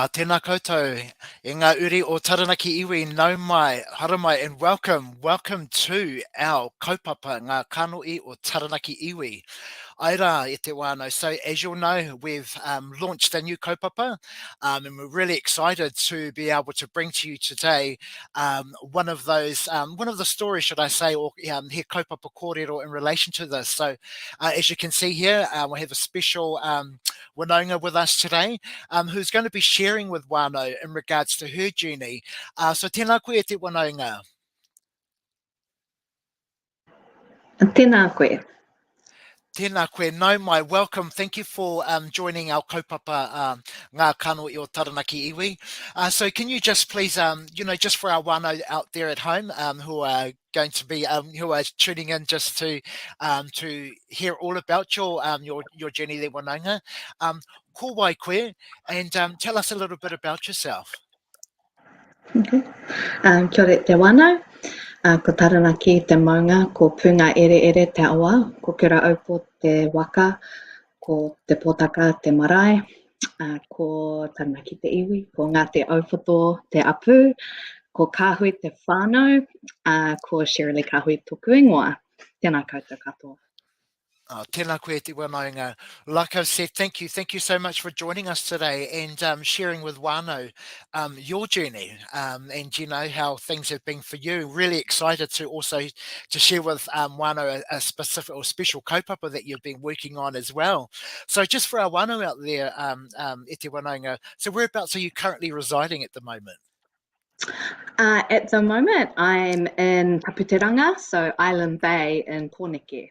Tēnā koutou, e ngā uri o Taranaki Iwi, nau mai, hara mai, and welcome to our kaupapa, Ngā Kanohi o Taranaki Iwi. Aira e te wānau. So as you'll know, we've launched a new kaupapa, and we're really excited to be able to bring to you today one of the stories, should I say, or he kaupapa kōrero in relation to this. So as you can see here, we have a special whanaunga with us today, who's going to be sharing with wānau in regards to her journey. So tēnā koe e te whanaunga. Tēnā koe. Tēnā koe, nau mai, welcome. Thank you for joining our kaupapa Ngā Kanohi o Taranaki Iwi. So can you just please, just for our wānau out there at home who are going to be, who are tuning in just to hear all about your journey there, whanaunga, ko wai koe, and tell us a little bit about yourself. Okay. Kia ora te wānau. Ko Taranaki te maunga, ko punga ere te awa, ko kura aupo te waka, ko te potaka te marae, ko Taranaki te iwi, ko ngā te auwhato te apu, ko Kahui te whānau, ko Sherilee Kahui tōku ingoa. Tēnā koutou katoa. Tēnā koe te whanaunga. Like I've said, thank you so much for joining us today and sharing with wānau your journey and how things have been for you. Really excited to also to share with wānau a specific or special kaupapa that you've been working on as well. So just for our wānau out there, e te whanaunga, so whereabouts are you currently residing at the moment? At the moment, I'm in Taputeranga, so Island Bay in Pōneke.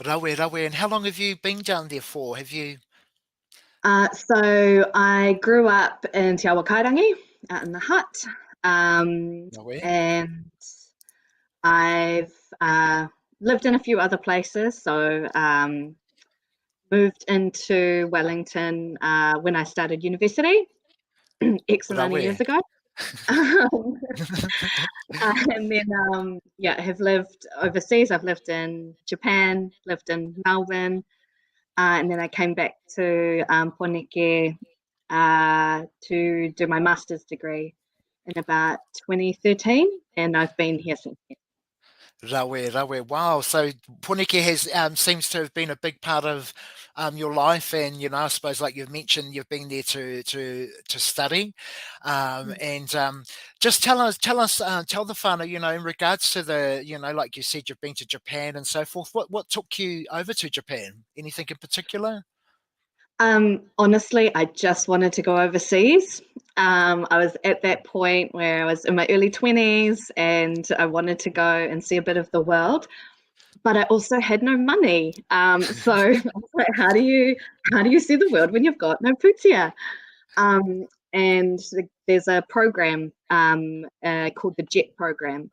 Rawe, and how long have you been down there for? Have you? So I grew up in Te Awa Kairangi, out in the hut, and I've lived in a few other places. So moved into Wellington when I started university, X amount of years ago. And then have lived overseas. I've lived in Japan, lived in Melbourne, and then I came back to Pōneke to do my master's degree in about 2013, and I've been here since then. Rawe, wow. So Pōneke has seems to have been a big part of your life, and I suppose, like you've mentioned, you've been there to study, and just tell the whānau, in regards to the, like you said, you've been to Japan and so forth. What took you over to Japan? Anything in particular? Honestly, I just wanted to go overseas. I was at that point where I was in my early 20s and I wanted to go and see a bit of the world, but I also had no money. So I was like, how do you see the world when you've got no putia? And there's a program called the JET program,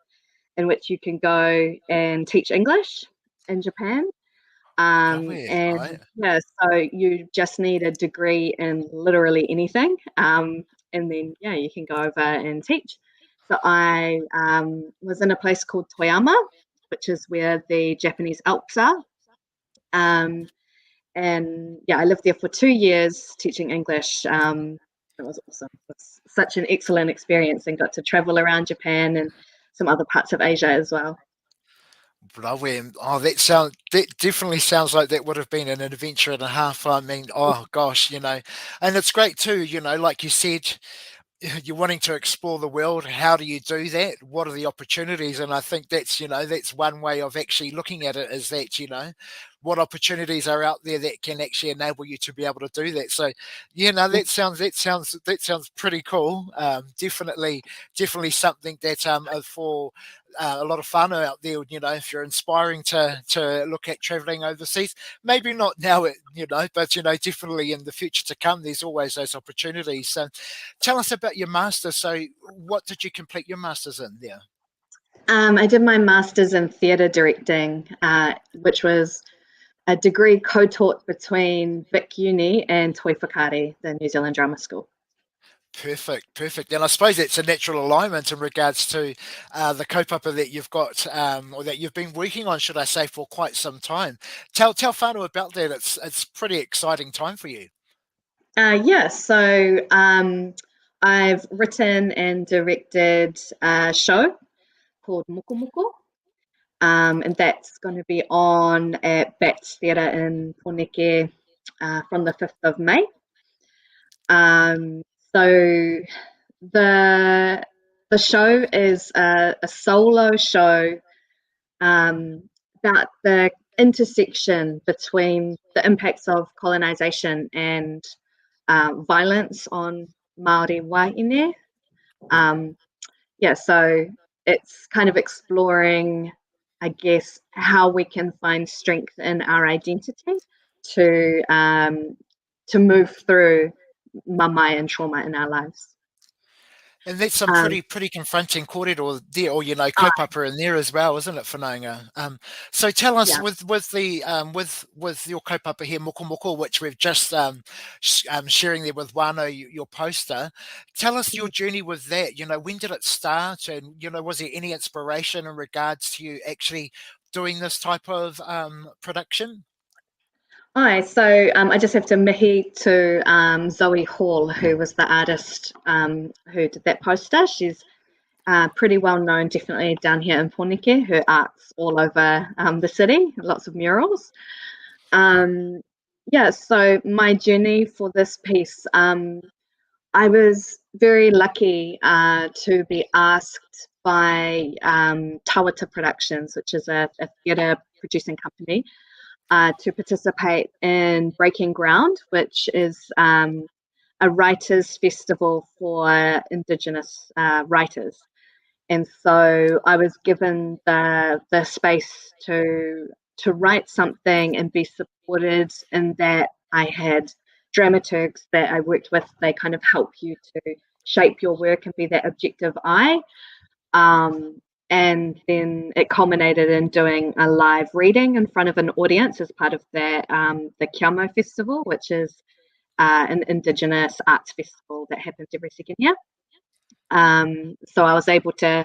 in which you can go and teach English in Japan. So you just need a degree in literally anything, and then you can go over and teach. So I was in a place called Toyama, which is where the Japanese Alps are, and I lived there for 2 years teaching English. It was awesome. It was such an excellent experience, and got to travel around Japan and some other parts of Asia as well. Oh, that definitely sounds like that would have been an adventure and a half. I mean, oh gosh, and it's great too, like you said, you're wanting to explore the world. How do you do that? What are the opportunities? And I think that's, that's one way of actually looking at it, is that, what opportunities are out there that can actually enable you to be able to do that. So, that sounds pretty cool. Definitely something that for a lot of whānau out there, if you're inspiring to look at traveling overseas, maybe not now, but definitely in the future to come, there's always those opportunities. So, tell us about your master's. So, what did you complete your master's in there? I did my master's in theatre directing, which was a degree co-taught between Vic Uni and Toi Whakaari, the New Zealand Drama School. Perfect. And I suppose it's a natural alignment in regards to the kaupapa that you've got, or that you've been working on, should I say, for quite some time. Tell whānau about that. It's pretty exciting time for you. Yeah, so I've written and directed a show called Muka, and that's going to be on at Bats Theatre in Poneke from the 5th of May. So the show is a solo show about the intersection between the impacts of colonisation and violence on Māori wahine. So it's kind of exploring, I guess, how we can find strength in our identity to move through mamae and trauma in our lives. And that's some pretty confronting kōrero there, or kaupapa in there as well, isn't it, whanaunga? So tell us, Yeah. with your kaupapa here, Moko, which we've just sharing there with Wano, your poster. Tell us your journey with that. When did it start, and was there any inspiration in regards to you actually doing this type of production? So I just have to mihi to Zoe Hall, who was the artist who did that poster. She's pretty well known, definitely down here in Poneke. Her art's all over the city, lots of murals. So my journey for this piece, I was very lucky to be asked by Tawata Productions, which is a theatre producing company, to participate in Breaking Ground, which is a writers' festival for Indigenous writers. And so I was given the space to write something and be supported in that. I had dramaturgs that I worked with. They kind of help you to shape your work and be that objective eye. And then it culminated in doing a live reading in front of an audience as part of the Kiamo Festival, which is an Indigenous arts festival that happens every second year. So I was able to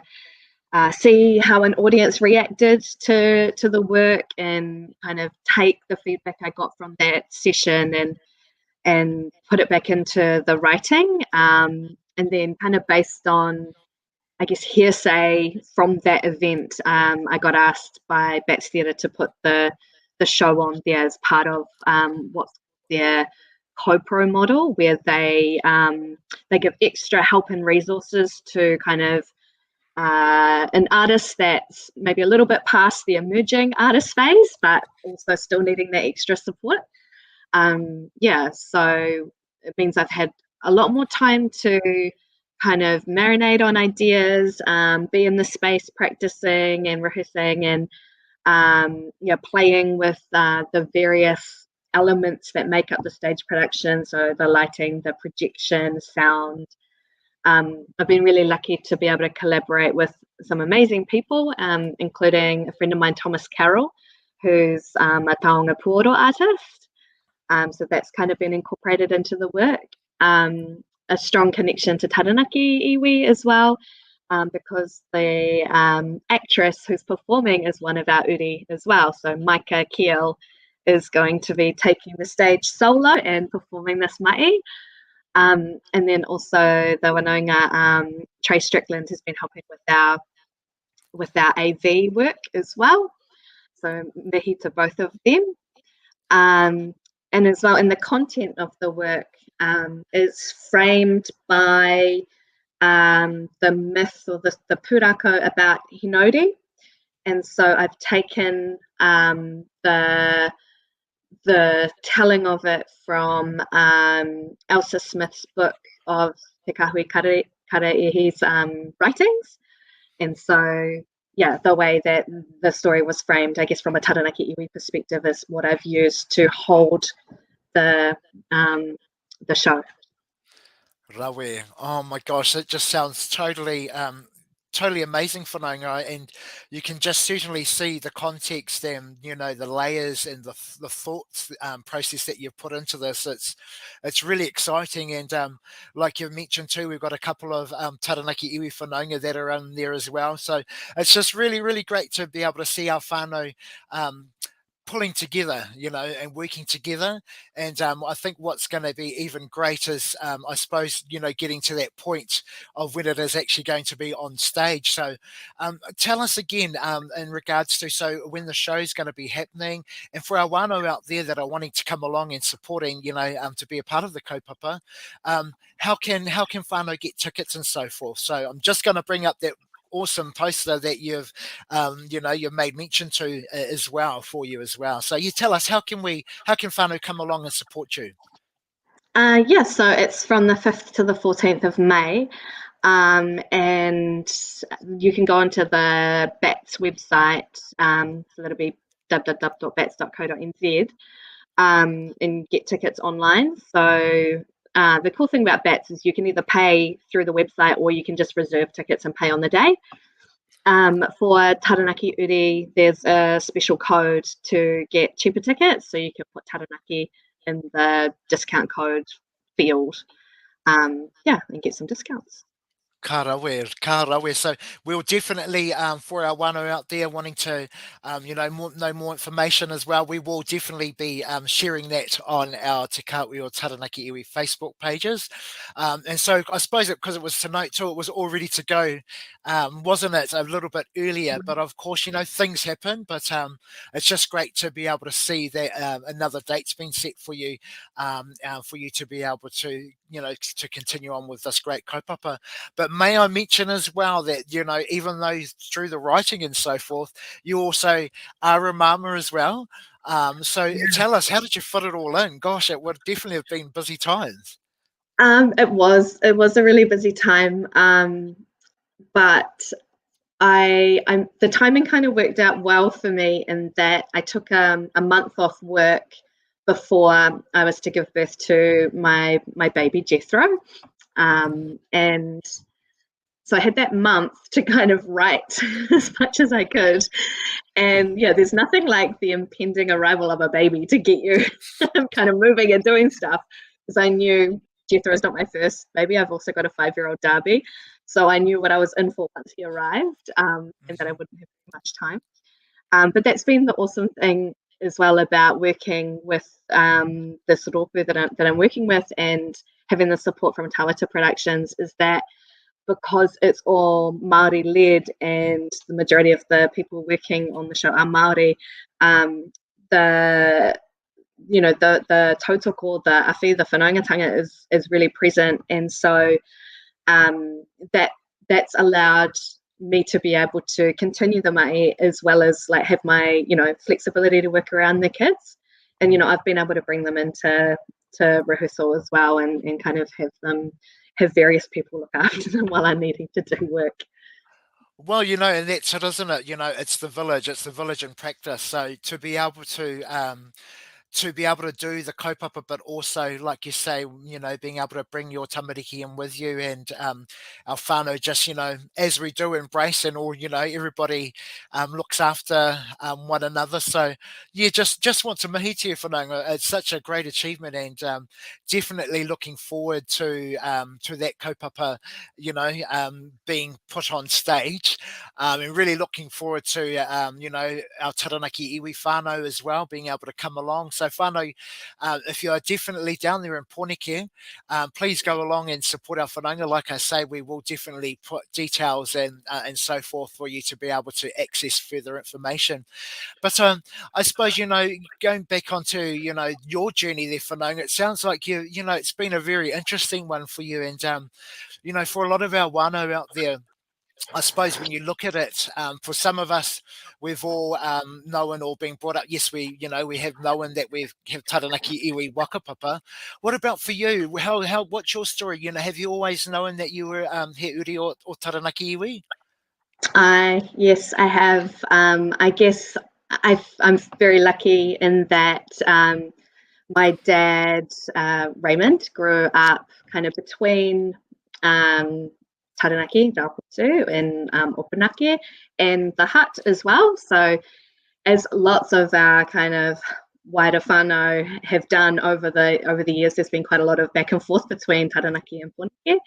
see how an audience reacted to the work and kind of take the feedback I got from that session and put it back into the writing. And then kind of based on, I guess, hearsay from that event, I got asked by Bats Theatre to put the show on there as part of what's their co-pro model, where they give extra help and resources to kind of an artist that's maybe a little bit past the emerging artist phase, but also still needing that extra support. So it means I've had a lot more time to kind of marinate on ideas, be in the space practicing and rehearsing and playing with the various elements that make up the stage production. So the lighting, the projection, sound. I've been really lucky to be able to collaborate with some amazing people, including a friend of mine, Thomas Carroll, who's a taonga puoro artist. So that's kind of been incorporated into the work. A strong connection to Taranaki Iwi as well, because the actress who's performing is one of our uri as well. So Maika Kiel is going to be taking the stage solo and performing this mai. And then also the whanaunga, Trey Strickland, has been helping with our AV work as well. So mihi to both of them. And as well, in the content of the work is framed by the myth or the pūrako about Hinode. And so I've taken the telling of it from Elsa Smith's book of Te Kahui Karaihi's writings. And so, the way that the story was framed, I guess, from a Taranaki Iwi perspective, is what I've used to hold the show. Rawe. Oh my gosh, it just sounds totally amazing, whanaunga, and you can just certainly see the context and the layers and the thoughts process that you've put into this. It's really exciting, and like you've mentioned too, we've got a couple of Taranaki Iwi whanaunga that are in there as well. So it's just really great to be able to see our whānau pulling together, and working together. And I think what's going to be even great is, I suppose, getting to that point of when it is actually going to be on stage. So tell us again, in regards to, so when the show's going to be happening, and for our wānau out there that are wanting to come along and supporting, to be a part of the kaupapa, how can whānau get tickets and so forth? So I'm just going to bring up that awesome poster that you've made mention to, as well, for you as well. So you tell us, how can whānau come along and support you? Yeah, so it's from the 5th to the 14th of May. And you can go onto the BATS website, so that'll be www.bats.co.nz, and get tickets online. So the cool thing about BATS is you can either pay through the website or you can just reserve tickets and pay on the day. For Taranaki Iwi, there's a special code to get cheaper tickets, so you can put Taranaki in the discount code field, and get some discounts. Ka rawe. So we'll definitely, for our wānau out there wanting to, know more information as well, we will definitely be sharing that on our Te Kahui or Taranaki Iwi Facebook pages. And so I suppose because it was tonight too, it was all ready to go, wasn't it, a little bit earlier? But of course, things happen. But it's just great to be able to see that another date's been set for you to be able to, to continue on with this great kaupapa. But may I mention as well that, even though through the writing and so forth, you also are a mama as well. So tell us, how did you fit it all in? Gosh, it would definitely have been busy times. It was a really busy time, but the timing kind of worked out well for me in that I took a month off work before I was to give birth to my baby Jethro, and so I had that month to kind of write as much as I could. And yeah, there's nothing like the impending arrival of a baby to get you kind of moving and doing stuff. Because I knew Jethro is not my first baby. I've also got a 5-year-old Darby. So I knew what I was in for once he arrived, and that I wouldn't have much time. But that's been the awesome thing as well about working with the soropu that I'm working with, and having the support from Tawata Productions, is that because it's all Māori led and the majority of the people working on the show are Māori, the tautoko, the awhi, the whanaungatanga is really present, and so that's allowed me to be able to continue the mai, as well as like have my flexibility to work around the kids, and I've been able to bring them into rehearsal as well, and kind of have various people look after them while I'm needing to do work. Well, and that's it, isn't it? It's the village in practice. So to be able to do the kaupapa, but also, like you say, being able to bring your tamariki in with you, and our whānau, just, as we do embrace, and all, everybody looks after one another. So, yeah, just want to mihi to you, whanaunga. It's such a great achievement, and definitely looking forward to that kaupapa, being put on stage, and really looking forward to, our Taranaki Iwi whānau as well, being able to come along. So whānau, if you are definitely down there in Pōneke, please go along and support our whanaunga. Like I say, we will definitely put details and so forth for you to be able to access further information. But I suppose, going back onto, your journey there, whanaunga, it sounds like it's been a very interesting one for you. And, for a lot of our wānau out there, I suppose when you look at it, for some of us, we've all known or been brought up. Yes, we have known that we have Taranaki Iwi Wakapapa. What about for you? What's your story? Have you always known that you were He Uri or Taranaki Iwi? Yes, I have. I guess I'm very lucky in that my dad, Raymond, grew up kind of between Taranaki, Raupotu, and Opunake, and the hut as well. So, as lots of our kind of wider whānau have done over the years, there's been quite a lot of back and forth between Taranaki and Pōneke.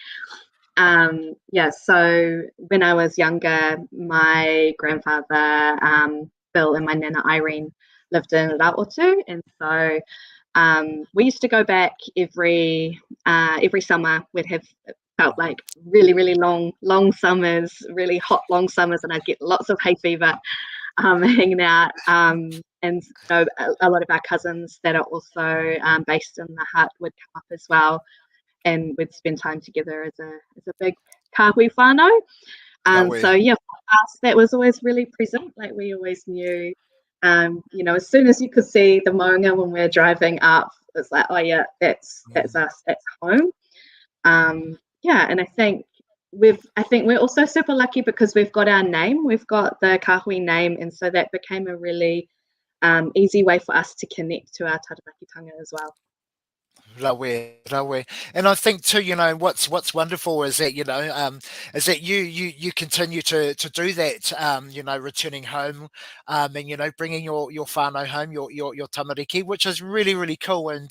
So when I was younger, my grandfather, Bill, and my nana Irene lived in Rauotu, and so we used to go back every summer. We'd have felt like really, really long summers, really hot long summers, and I'd get lots of hay fever hanging out. And so a lot of our cousins that are also based in the hut would come up as well, and we'd spend time together as a big kahui whānau. So yeah, for us that was always really present. Like we always knew, as soon as you could see the maunga when we're driving up, it's like, oh yeah, that's us, that's home. Yeah, and I think we're also super lucky because we've got our name, we've got the Kahui name, and so that became a really easy way for us to connect to our Taranakitanga as well. Rawe. And I think too, what's wonderful is that is that you continue to do that, returning home, and bringing your whānau home, your tamariki, which is really really cool, and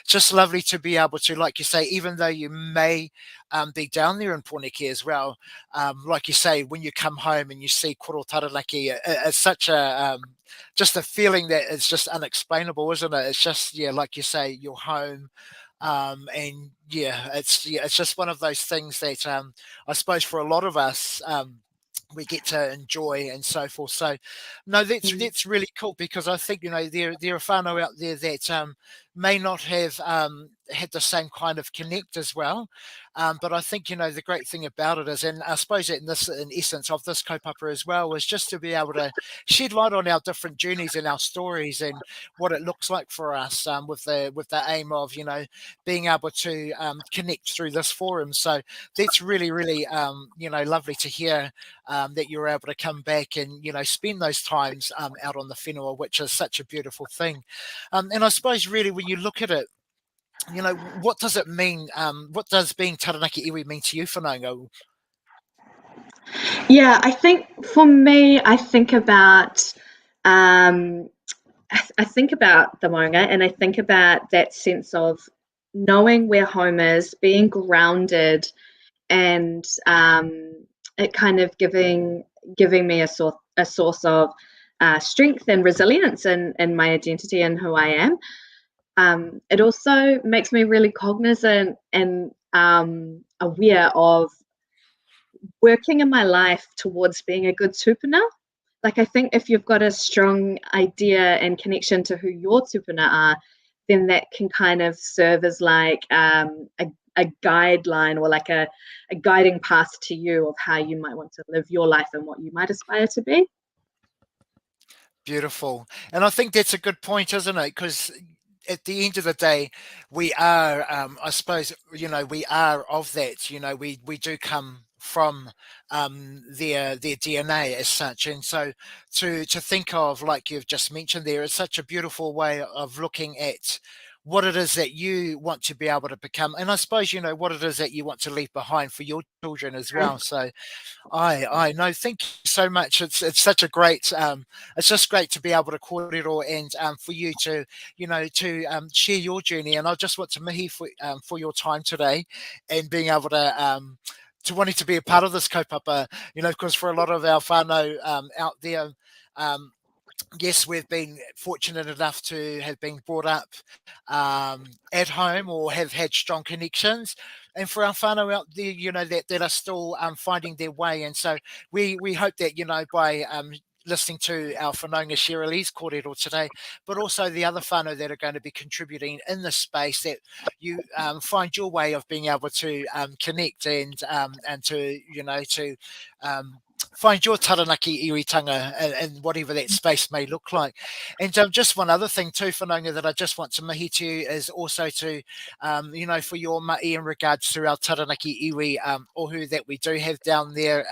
just lovely to be able to, like you say, even though you may be down there in Porneke as well, like you say, when you come home and you see Koro Taranaki, it's such a just a feeling that is just unexplainable, isn't it? It's just, yeah, like you say, you're home. And it's just one of those things that I suppose for a lot of us we get to enjoy and so forth. So no, that's really cool, because I think there are whānau out there that may not have had the same kind of connect as well. But I think the great thing about it is, and I suppose in essence of this kaupapa as well, is just to be able to shed light on our different journeys and our stories and what it looks like for us, with the aim of being able to connect through this forum. So that's really really lovely to hear, that you're able to come back and spend those times out on the whenua, which is such a beautiful thing. And I suppose really when you look at it, what does it mean? What does being Taranaki Iwi mean to you, whanaunga? Yeah, I think for me, um, I think about the maunga, and I think about that sense of knowing where home is, being grounded, and it kind of giving me a source of strength and resilience in my identity and who I am. It also makes me really cognizant and aware of working in my life towards being a good tupuna. Like I think if you've got a strong idea and connection to who your tupuna are, then that can kind of serve as like a guideline, or like a guiding path to you of how you might want to live your life and what you might aspire to be. Beautiful. And I think that's a good point, isn't it? Because at the end of the day, we are, I suppose, we are of that. We do come from their DNA as such, and so to think of, like you've just mentioned there, is such a beautiful way of looking at what it is that you want to be able to become, and I suppose what it is that you want to leave behind for your children as well. So I know. Thank you so much. It's such a great. It's just great to be able to kōrero and for you to to share your journey. And I just want to mihi for your time today, and being able to wanting to be a part of this kaupapa. Because for a lot of our whānau out there. Yes, we've been fortunate enough to have been brought up at home, or have had strong connections. And for our whānau out there, that are still finding their way. And so we hope that, by listening to our whanaunga Sherilee's kōrero today, but also the other whānau that are going to be contributing in this space, that you find your way of being able to connect and to, find your Taranaki Iwitanga, and whatever that space may look like. And just one other thing too, Whanaunga, that I just want to mihi to you is also to, for your mai in regards to our Taranaki Iwi ohu that we do have down there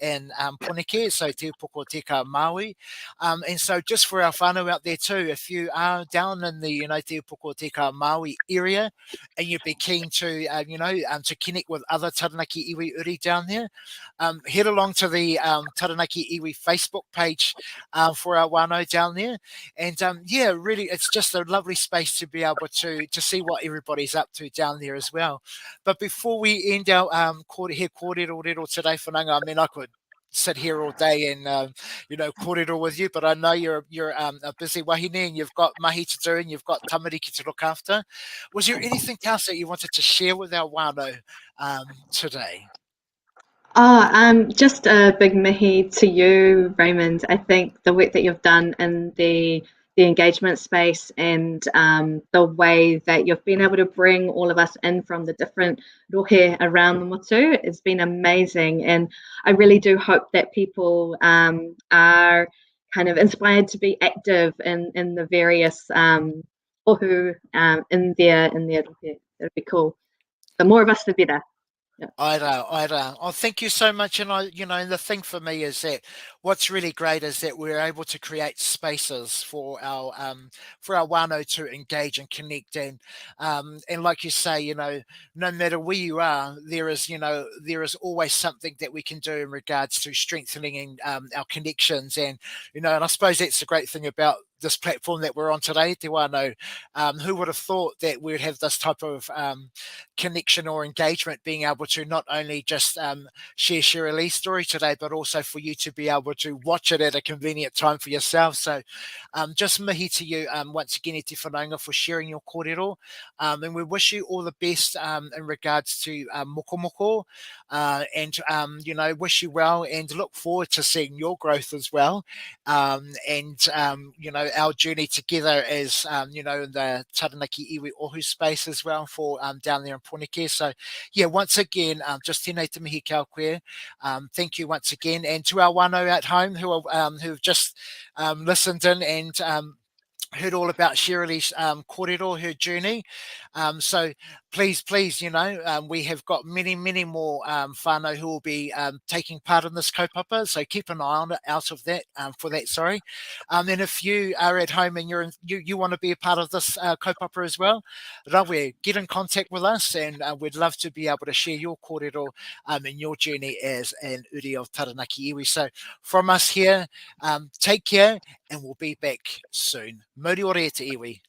in Poneke, so Te Upoko Te Ka Maui. And so just for our whānau out there too, if you are down in the, Te Upoko Te Ka Maui area, and you'd be keen to, to connect with other Taranaki Iwi uri down there, head along to the Taranaki Iwi Facebook page for our wānau down there. And yeah, really, it's just a lovely space to be able to see what everybody's up to down there as well. But before we end our kōrero today, whanaunga, I mean, I could sit here all day and kōrero with you, but I know you're a busy wahine and you've got mahi to do and you've got tamariki to look after. Was there anything else that you wanted to share with our whānau today? Just a big mihi to you, Raymond. I think the work that you've done in the engagement space and the way that you've been able to bring all of us in from the different rohe around the motu has been amazing. And I really do hope that people are kind of inspired to be active in the various ohu in their rohe. That'd be cool. The more of us, the better. Yeah. I know, I know. Oh, thank you so much. And and the thing for me is that what's really great is that we're able to create spaces for our whānau to engage and connect. And like you say, no matter where you are, there is always something that we can do in regards to strengthening our connections. And I suppose that's the great thing about this platform that we're on today, Te Wānau. Who would have thought that we'd have this type of connection or engagement, being able to not only just share Sherlilee's story today, but also for you to be able to watch it at a convenient time for yourself. So just mihi to you once again, e te whanaunga, for sharing your kōrero. And we wish you all the best in regards to moko moko, and wish you well and look forward to seeing your growth as well. Our journey together is, in the Taranaki Iwi Ohu space as well for down there in Poneke. So, yeah, once again, just tēnei te mihi kia koe. Thank you once again. And to our whānau at home who've just listened in and heard all about Sherilee's kōrero, her journey. So please, we have got many, many more whānau who will be taking part in this kaupapa. So keep an eye on it, out of that, for that, sorry. And if you are at home and you want to be a part of this kaupapa as well, rawe, get in contact with us, and we'd love to be able to share your kōrero and your journey as an uri of Taranaki Iwi. So from us here, take care, and we'll be back soon. Mori ore te iwi.